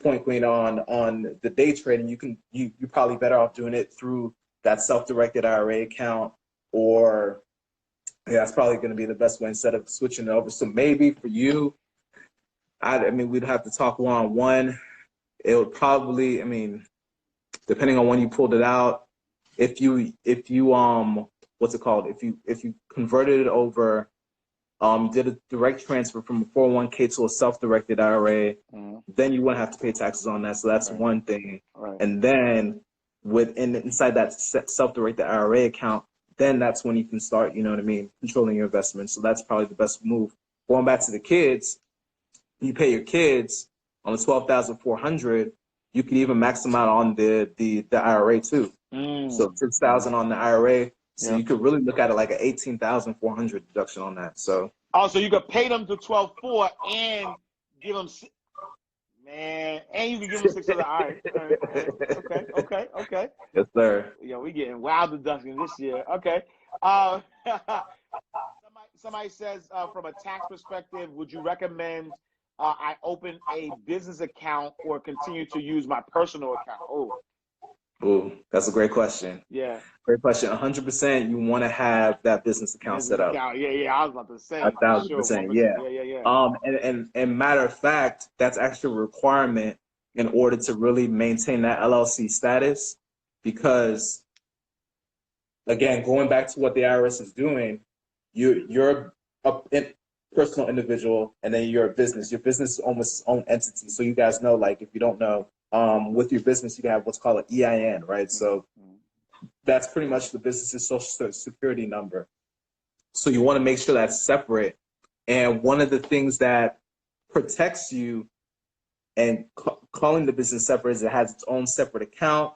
point, Queen, on the day trading, you're probably better off doing it through that self-directed IRA account, or that's probably going to be the best way instead of switching it over. So maybe for you, I mean, we'd have to talk one-on-one. It would probably, I mean, depending on when you pulled it out, if you what's it called? If you converted it over, did a direct transfer from a 401k to a self-directed IRA, then you wouldn't have to pay taxes on that. So that's one thing. And then inside that self-directed IRA account, then that's when you can start, controlling your investments. So that's probably the best move. Going back to the kids, you pay your kids on the $12,400. You can even max them out on the IRA too. So $6,000 on the IRA. So you could really look at it like an $18,400 deduction on that. So you could pay them to $12,400 and give them, and you can give them $600. All right. Okay. Yes, sir. We getting wild deductions this year. Okay. Somebody says, from a tax perspective, would you recommend I open a business account or continue to use my personal account? Ooh, that's a great question. Yeah. Great question. 100%, you want to have that business account set up. Yeah. I was about to say. 1,000%. Yeah. And matter of fact, that's actually a requirement in order to really maintain that LLC status, because, again, going back to what the IRS is doing, you're a personal individual, and then you're a business. Your business is almost its own entity. So you guys know, like, if you don't know, with your business, you can have what's called an EIN, right? So that's pretty much the business's social security number. So you want to make sure that's separate. And one of the things that protects you and calling the business separate is it has its own separate account.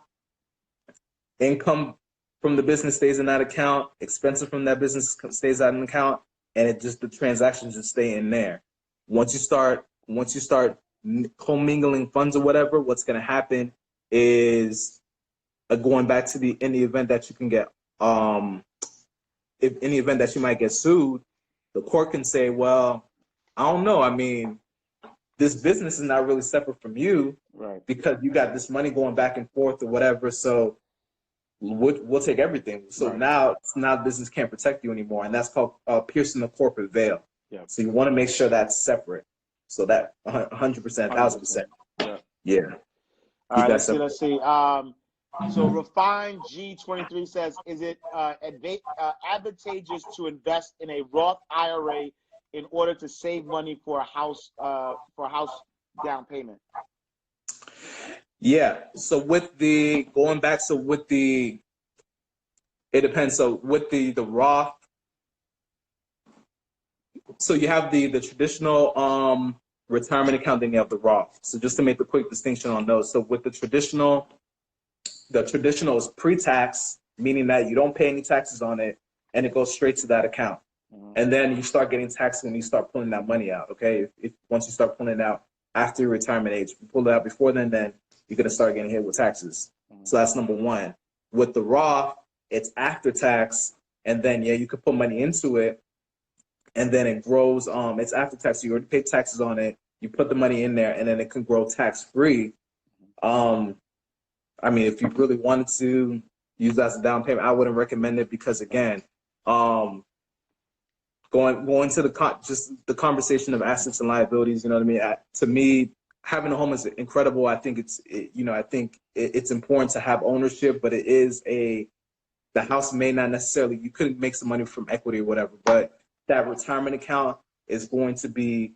Income from the business stays in that account. Expenses from that business stays out in the account. And the transactions just stay in there. Once you start commingling funds or whatever, what's going to happen is going back to in the event that you can get, in the event that you might get sued, the court can say, well, I don't know. I mean, this business is not really separate from you. Right. because you got this money going back and forth or whatever. So we'll take everything. So Right. now business can't protect you anymore, and that's called piercing the corporate veil. Yeah. So you want to make sure that's separate. So that 100%, 1,000%. Yeah. Yeah. All right, let's see. So Refined G23 says, is it advantageous to invest in a Roth IRA in order to save money for a house down payment? Yeah. So with the going back, it depends. So with the Roth, so you have the traditional retirement account, then you have the Roth. So just to make the quick distinction on those. So with the traditional is pre-tax, meaning that you don't pay any taxes on it, and it goes straight to that account. Mm-hmm. And then you start getting taxed when you start pulling that money out. Okay, if once you start pulling it out after your retirement age, if you pull it out before then you're gonna start getting hit with taxes. Mm-hmm. So that's number one. With the Roth, it's after tax, and then you could put money into it, and then it grows. It's after tax, so you already paid taxes on it. You put the money in there, and then it can grow tax free. I mean, if you really wanted to use that as a down payment, I wouldn't recommend it because, again, going to the conversation of assets and liabilities. You know what I mean? To me, having a home is incredible. I think it's important to have ownership, but the house may not necessarily. You could make some money from equity or whatever, but that retirement account is going to be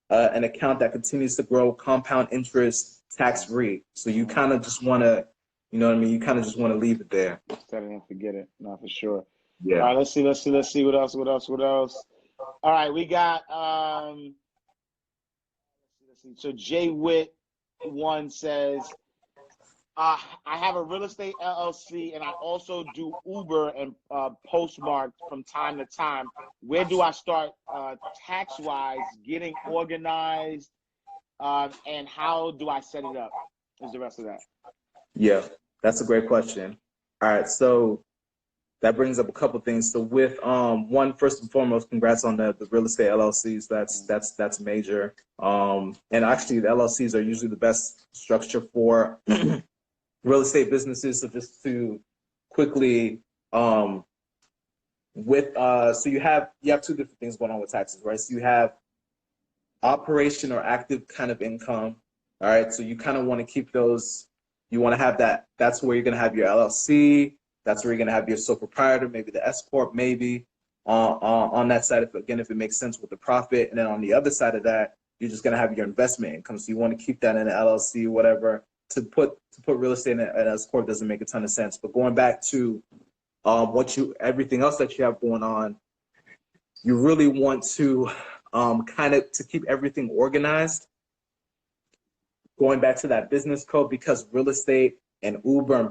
an account that continues to grow, compound interest, tax free. So you kind of just want to. You know what I mean? You kind of just want to leave it there. Set it and forget it. No, for sure. Yeah. All right, let's see. What else? All right, we got let's see. So Jay Witt one says, I have a real estate LLC and I also do Uber and Postmark from time to time. Where do I start tax-wise, getting organized, and how do I set it up? Is the rest of that? Yeah. That's a great question. All right, so that brings up a couple things. So with one, first and foremost, congrats on the real estate LLCs. That's major. And actually, the LLCs are usually the best structure for real estate businesses. So just to quickly, so you have two different things going on with taxes, right? So you have operation or active kind of income. All right, so you kind of want to keep those. You want to have that. That's where you're going to have your LLC. That's where you're going to have your sole proprietor, maybe the S corp, maybe on that side. If it makes sense with the profit, and then on the other side of that, you're just going to have your investment income. So you want to keep that in an LLC, whatever. To put real estate in an S corp doesn't make a ton of sense. But going back to everything else that you have going on, you really want to kind of to keep everything organized. Going back to that business code, because real estate and Uber and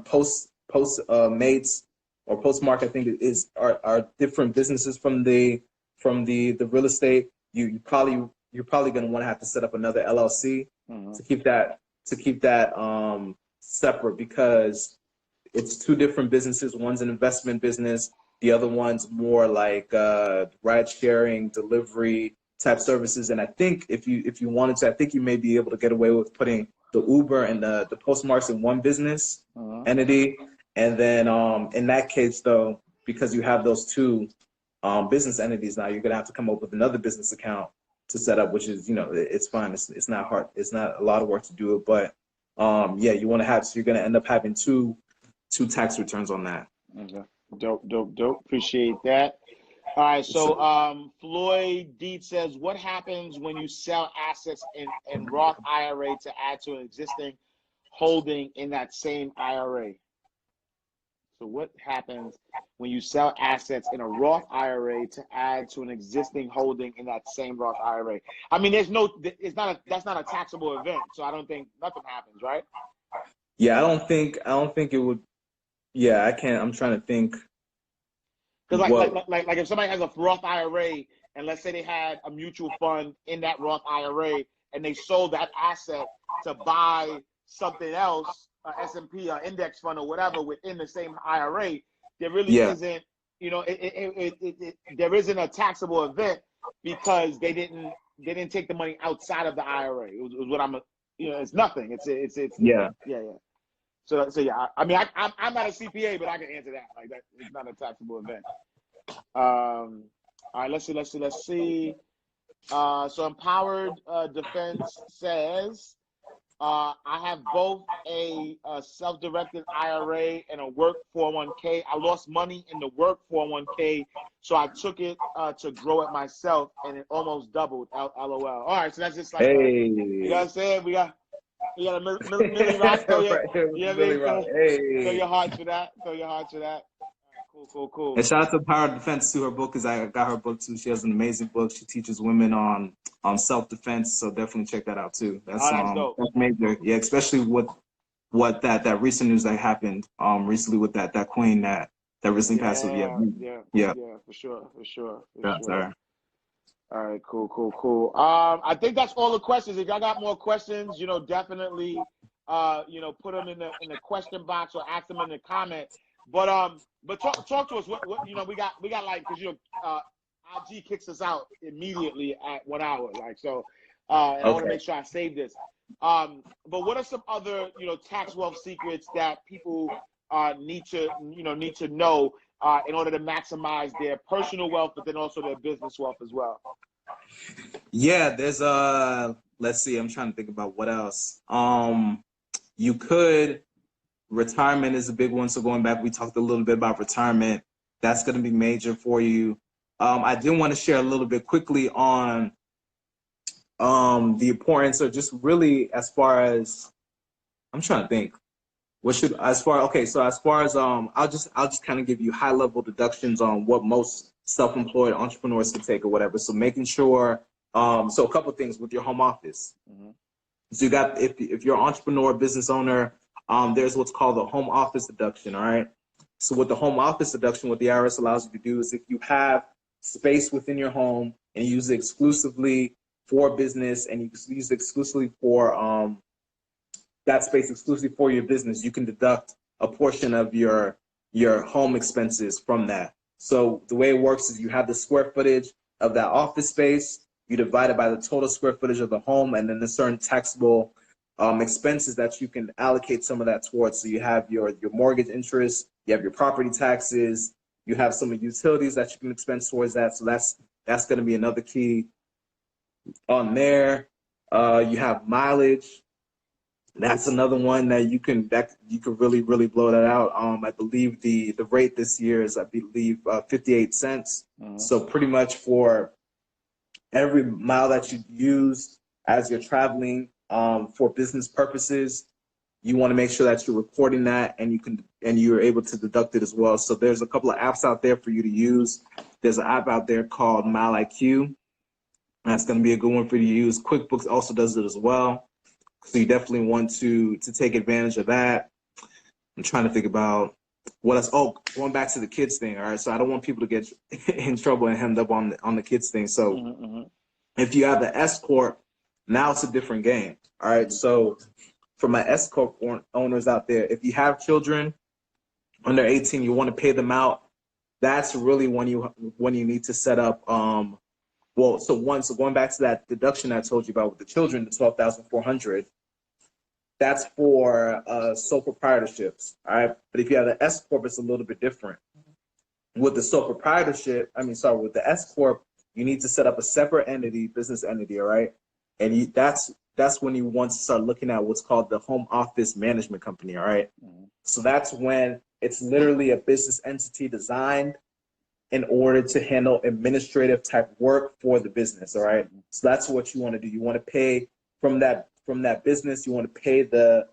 Postmates or Postmark, I think are different businesses from the real estate. You're probably going to want to have to set up another LLC to keep that separate, because it's two different businesses. One's an investment business, the other one's more like ride sharing, delivery type services. And I think if you wanted to, I think you may be able to get away with putting the Uber and the Postmarks in one business entity. And then in that case, though, because you have those two business entities now, you're gonna have to come up with another business account to set up, which is, it's fine. It's not hard. It's not a lot of work to do it, but you want to have. So you're gonna end up having two tax returns on that. Okay. Dope. Appreciate that. All right, so Floyd Deed says, what happens when you sell assets in Roth IRA to add to an existing holding in that same IRA? So what happens when you sell assets in a Roth IRA to add to an existing holding in that same Roth IRA? I mean, that's not a taxable event, so I don't think nothing happens, right? Yeah, I don't think it would. Yeah, I can't. I'm trying to think. Because like if somebody has a Roth IRA and let's say they had a mutual fund in that Roth IRA and they sold that asset to buy something else, S&P, index fund or whatever within the same IRA, there really isn't, there isn't a taxable event because they didn't take the money outside of the IRA. It was what I'm it's nothing. Yeah. Yeah. So yeah, I mean, I'm not a CPA, but I can answer that. Like that, it's not a taxable event. All right, let's see. So Empowered Defense says, I have both a self-directed IRA and a work 401k. I lost money in the work 401k, so I took it to grow it myself, and it almost doubled. LOL. All right, so that's just like Hey. you know what I'm saying? We got a Millie Rock. Throw your, you know what I mean? Throw your hearts for that. Throw your hearts for that. Cool. And shout out to Power Defense too. Her book is I got her book too. She has an amazing book. She teaches women on self defense. So definitely check that out too. That's dope. that's major. Yeah, especially with what that recent news that happened recently with that queen that recently passed away. Yeah. For sure. Sorry. All right, cool. I think that's all the questions. If y'all got more questions, definitely, put them in the question box or ask them in the comment. But talk to us. What we got like, because IG kicks us out immediately at 1 hour, like so. And I want to make sure I save this. But what are some other tax wealth secrets that people need to know in order to maximize their personal wealth, but then also their business wealth as well? Yeah, there's let's see, I'm trying to think about what else. You could, retirement is a big one. So going back, we talked a little bit about retirement. That's going to be major for you. I did want to share a little bit quickly on the importance, or just really as far as, I'm trying to think. So as far as I'll just kind of give you high level deductions on what most self-employed entrepreneurs can take or whatever. So making sure, so a couple of things with your home office. Mm-hmm. So you got, if you're an entrepreneur, business owner, there's what's called the home office deduction. All right. So with the home office deduction, what the IRS allows you to do is, if you have space within your home and you use it exclusively for business, and you use it exclusively for that space exclusively for your business, you can deduct a portion of your home expenses from that. So the way it works is, you have the square footage of that office space, you divide it by the total square footage of the home, and then there's certain taxable expenses that you can allocate some of that towards. So you have your mortgage interest, you have your property taxes, you have some utilities that you can expense towards that. So that's going to be another key on there. You have mileage. That's another one that you can really blow that out. I believe the rate this year is 58 cents. Mm-hmm. So pretty much for every mile that you use as you're traveling for business purposes, you want to make sure that you're recording that, and you're able to deduct it as well. So there's a couple of apps out there for you to use. There's an app out there called Mile IQ. That's going to be a good one for you to use. QuickBooks also does it as well. So you definitely want to take advantage of that. I'm trying to think about what else. Oh, going back to the kids thing. All right. So I don't want people to get in trouble and hemmed up on the kids thing. So if you have the S Corp, now it's a different game. All right. So for my S Corp owners out there, if you have children under 18, you want to pay them out. That's really when you need to set up. So going back to that deduction I told you about with the children, the $12,400, that's for sole proprietorships, all right? But if you have the S Corp, it's a little bit different. With the sole proprietorship, with the S Corp, you need to set up a separate entity, business entity, all right? And that's when you want to start looking at what's called the home office management company, all right? Mm-hmm. So that's when it's literally a business entity designed in order to handle administrative type work for the business, all right? So that's what you want to do. You want to pay from that business. You want to pay the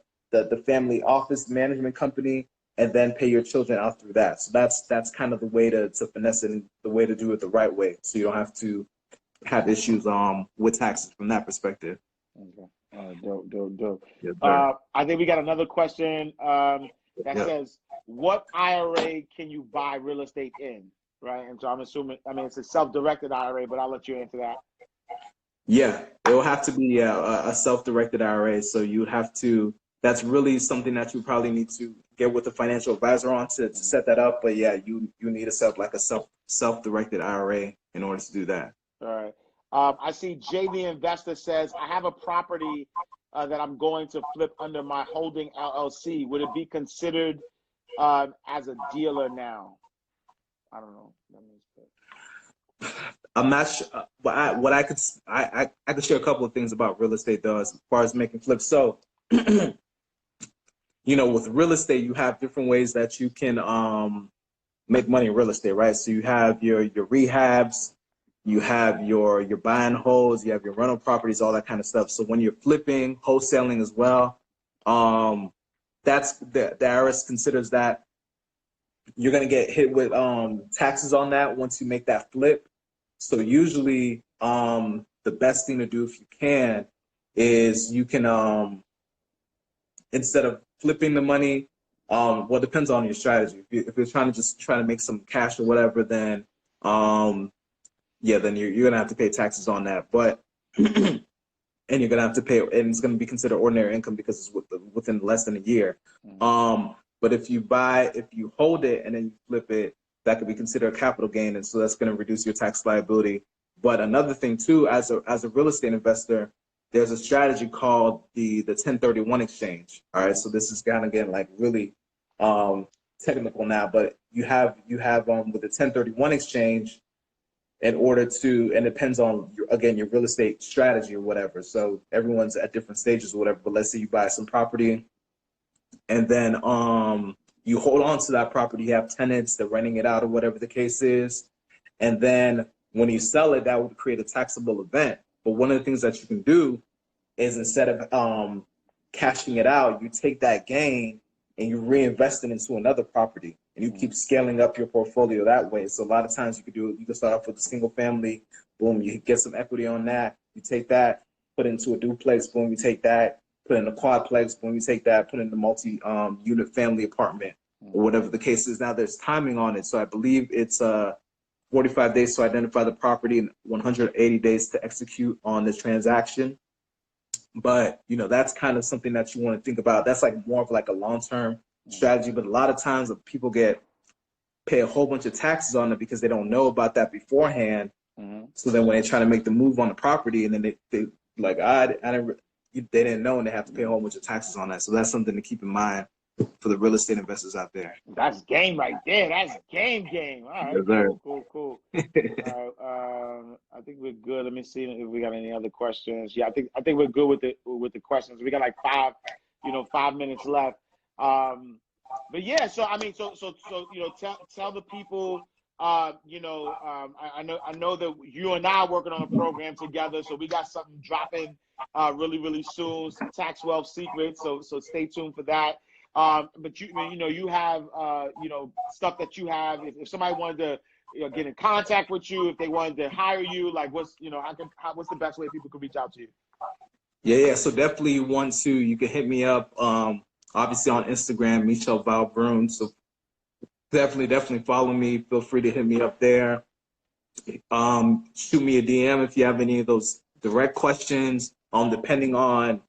family office management company, and then pay your children out through that. So that's kind of the way to finesse it, and the way to do it the right way, so you don't have to have issues with taxes from that perspective. Okay. Dope. Yes, I think we got another question that says, what IRA can you buy real estate in? Right, and so I'm assuming, it's a self-directed IRA, but I'll let you answer that. Yeah, it will have to be a self-directed IRA. So you would have to, that's really something that you probably need to get with a financial advisor on to set that up. But yeah, you need to set up like a self-directed IRA in order to do that. All right. I see Jay the Investor says, I have a property that I'm going to flip under my holding LLC. Would it be considered as a dealer now? I don't know. I'm not sure, but I could share a couple of things about real estate though, as far as making flips. So, you know, with real estate, you have different ways that you can make money in real estate, right? So you have your rehabs, you have your buy and holds, you have your rental properties, all that kind of stuff. So when you're flipping, wholesaling as well, that's the IRS considers that you're gonna get hit with taxes on that once you make that flip. So usually, the best thing to do if you can is you can instead of flipping the money, well, it depends on your strategy. If you're trying to just try to make some cash or whatever, then yeah, then you're gonna have to pay taxes on that. But and you're gonna have to pay, and it's gonna be considered ordinary income because it's within less than a year. But if you hold it and then you flip it, that could be considered a capital gain, and so that's going to reduce your tax liability. But another thing too, as a real estate investor, there's a strategy called the 1031 exchange. All right, so this is kind of getting like really technical now, but you have with the 1031 exchange, in order to, and it depends on your real estate strategy or whatever. So everyone's at different stages or whatever. But let's say you buy some property, and then you hold on to that property, you have tenants, they're renting it out or whatever the case is. And then when you sell it, that would create a taxable event. But one of the things that you can do is instead of cashing it out, you take that gain and you reinvest it into another property. And you keep scaling up your portfolio that way. So a lot of times you can start off with a single family, boom, you get some equity on that. You take that, put it into a duplex, boom, you take that, put in a quadplex, boom, you take that, put in a multi-unit family apartment, or whatever the case is. Now there's timing on it. So I believe it's 45 days to identify the property and 180 days to execute on the transaction. But, you know, that's kind of something that you want to think about. That's like more of like a long-term strategy. But a lot of times people pay a whole bunch of taxes on it because they don't know about that beforehand. So then when they try to make the move on the property, and then they like, they didn't know, and they have to pay a whole bunch of taxes on that. So that's something to keep in mind for the real estate investors out there. That's game right there. That's game. All right, yes, cool. I think we're good. Let me see if we got any other questions. Yeah, I think we're good with the questions. We got like 5 minutes left. But yeah, so I mean, so you know, tell the people. I know that you and I are working on a program together, so we got something dropping really soon, some tax wealth secrets. So stay tuned for that. But you have stuff that you have. If somebody wanted to get in contact with you, if they wanted to hire you, like what's the best way people could reach out to you? Yeah. So definitely you can hit me up. Obviously on Instagram, Michel Valbrun. So definitely follow me. Feel free to hit me up there. Shoot me a DM if you have any of those direct questions. Depending on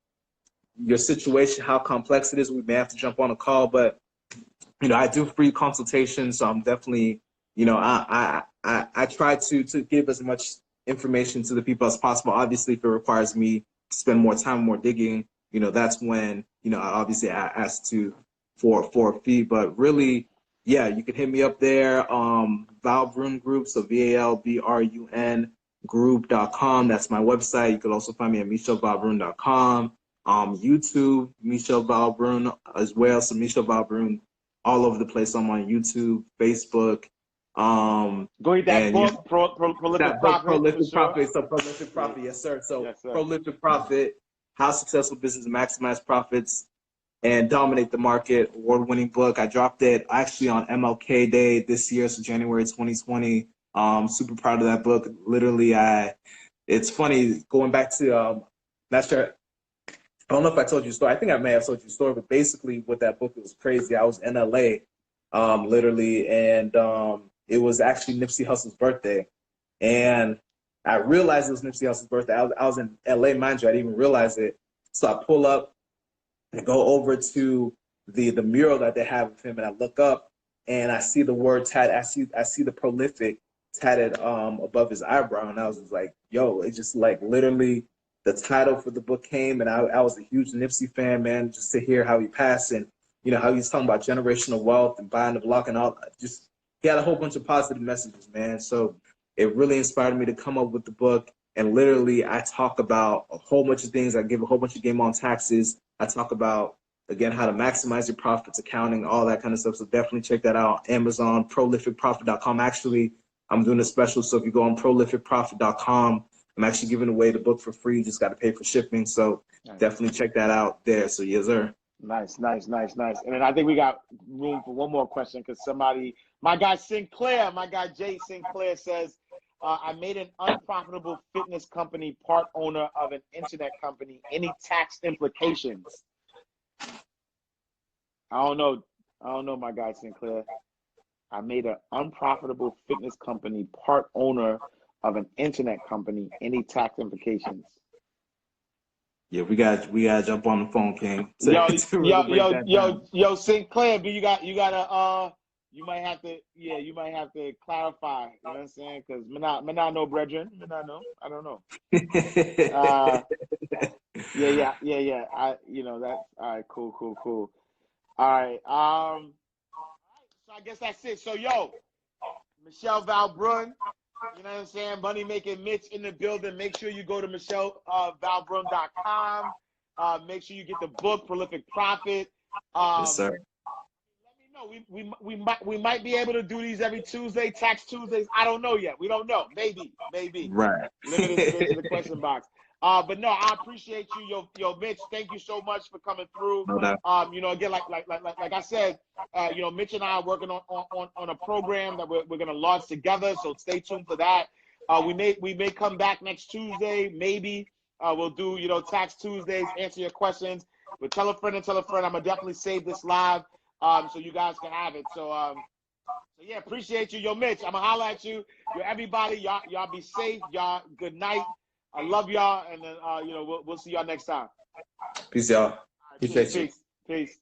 your situation, how complex it is, we may have to jump on a call. But I do free consultations, so I'm definitely, I try to give as much information to the people as possible. Obviously, if it requires me to spend more time, more digging, that's when obviously I ask for a fee. But really, yeah, you can hit me up there. Valbrun Group, so VALBRUN group.com. That's my website. You can also find me at michelvalbrun.com. YouTube, Michel Valbrun as well. So Michel Valbrun all over the place. I'm on YouTube, Facebook. Go read that book, Prolific Profit. Prolific Profit. So Prolific Profit, yes, sir. So yes, sir. Prolific Profit, How Successful Businesses Maximize Profits and Dominate the Market, award-winning book. I dropped it actually on MLK Day this year, so January 2020. Super proud of that book. Literally, it's funny going back to not sure. I don't know if I told you a story. I think I may have told you a story, but basically with that book, it was crazy. I was in LA, literally, and it was actually Nipsey Hussle's birthday. And I realized it was Nipsey Hussle's birthday. I was in LA, mind you, I didn't even realize it. So I pull up and go over to the mural that they have of him, and I look up and I see the word tat. I see the Prolific tatted above his eyebrow, and I was just like, yo, it just like literally the title for the book came, and I was a huge Nipsey fan, man, just to hear how he passed and you know how he's talking about generational wealth and buying the block and all. Just he had a whole bunch of positive messages, man. So it really inspired me to come up with the book. And literally, I talk about a whole bunch of things. I give a whole bunch of game on taxes. I talk about, again, how to maximize your profits, accounting, all that kind of stuff. So definitely check that out. Amazon, prolificprofit.com. Actually, I'm doing a special. So if you go on prolificprofit.com, I'm actually giving away the book for free. You just got to pay for shipping. So definitely check that out there. So yes, sir. Nice. And then I think we got room for one more question because somebody, my guy Sinclair, my guy Jay Sinclair says, I made an unprofitable fitness company, part owner of an internet company. Any tax implications? I don't know, my guy Sinclair. I made an unprofitable fitness company, part owner of an internet company. Any tax implications? Yeah, we got to jump on the phone, King. Yo, Sinclair, but you gotta you might have to clarify, you know what I'm saying? Because me not know, brethren. Me not know. I don't know. Yeah. That's all right, cool. All right. So I guess that's it. So Michel Valbrun, you know what I'm saying? Money Making Mitch in the building. Make sure you go to michelvalbrun.com. Make sure you get the book, Prolific Profit. Yes, sir. Let me know. We might be able to do these every Tuesday, Tax Tuesdays. I don't know yet. We don't know. Maybe. Right. Limited space in the question box. But no, I appreciate you, yo, Mitch. Thank you so much for coming through. No doubt. Again, like I said, Mitch and I are working on a program that we're gonna launch together. So stay tuned for that. We may come back next Tuesday. Maybe we'll do Tax Tuesdays, answer your questions. But tell a friend. I'm gonna definitely save this live so you guys can have it. So yeah, appreciate you, yo, Mitch. I'm gonna holler at you. Yo, everybody, y'all be safe. Y'all, good night. I love y'all, and then we'll see y'all next time. Peace, y'all. Appreciate you. Peace.